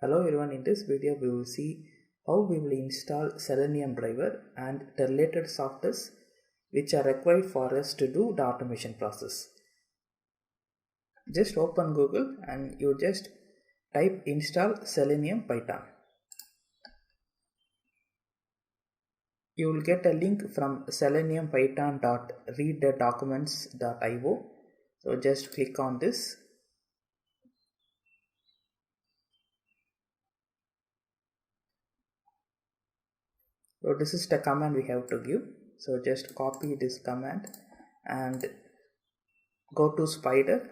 Hello everyone, in this video we will see how we will install Selenium driver and the related softwares which are required for us to do the automation process. Just open Google and you just type install Selenium Python. You will get a link from seleniumpython.readdocuments.io. So just click on this. So this is the command we have to give. So just copy this command and go to Spider,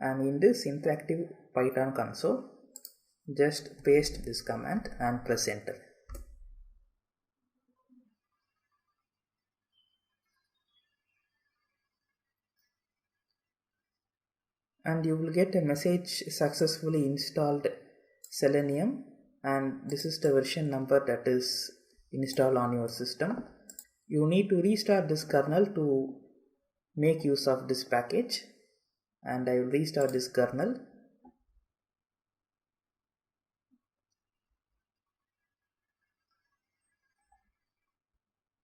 and in this interactive Python console just paste this command and press enter. And you will get a message successfully installed Selenium, and this is the version number that is installed on your system. You need to restart this kernel to make use of this package, and I will restart this kernel.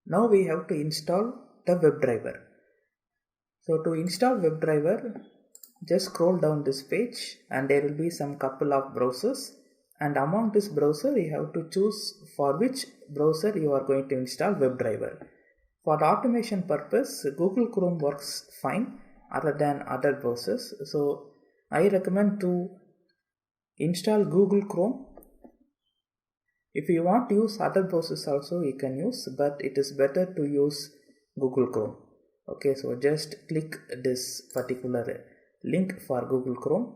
Now we have to install the Webdriver. So to install Webdriver, just scroll down this page and there will be some couple of browsers, and among this browser you have to choose for which browser you are going to install Webdriver. For the automation purpose, Google Chrome works fine other than other browsers, so I recommend to install Google Chrome. If you want to use other browsers also you can use, but it is better to use Google Chrome. Okay, so just click this particular link for Google Chrome,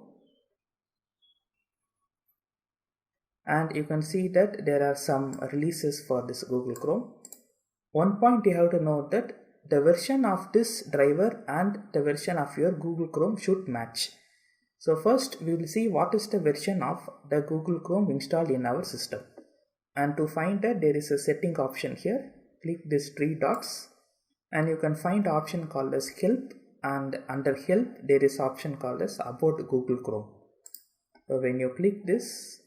and you can see that there are some releases for this Google Chrome. One point you have to note that the version of this driver and the version of your Google Chrome should match. So first we will see what is the version of the Google Chrome installed in our system, and to find that there is a setting option here. Click these three dots and you can find the option called as help, and under help there is option called as about Google Chrome. So when you click this,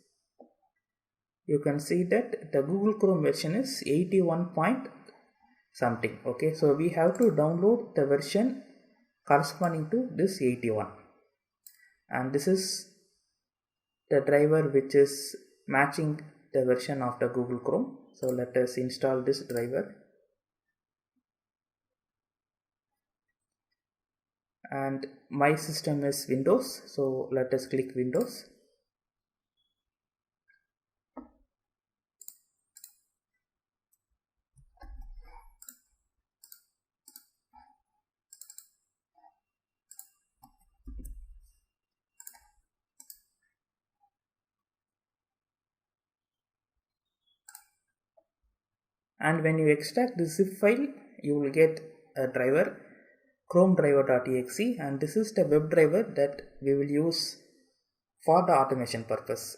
you can see that the Google Chrome version is 81 point something. Okay, so we have to download the version corresponding to this 81, and this is the driver which is matching the version of the Google Chrome. So let us install this driver, and my system is Windows, so let us click Windows. And when you extract the zip file, you will get a driver, chromedriver.exe, and this is the WebDriver that we will use for the automation purpose.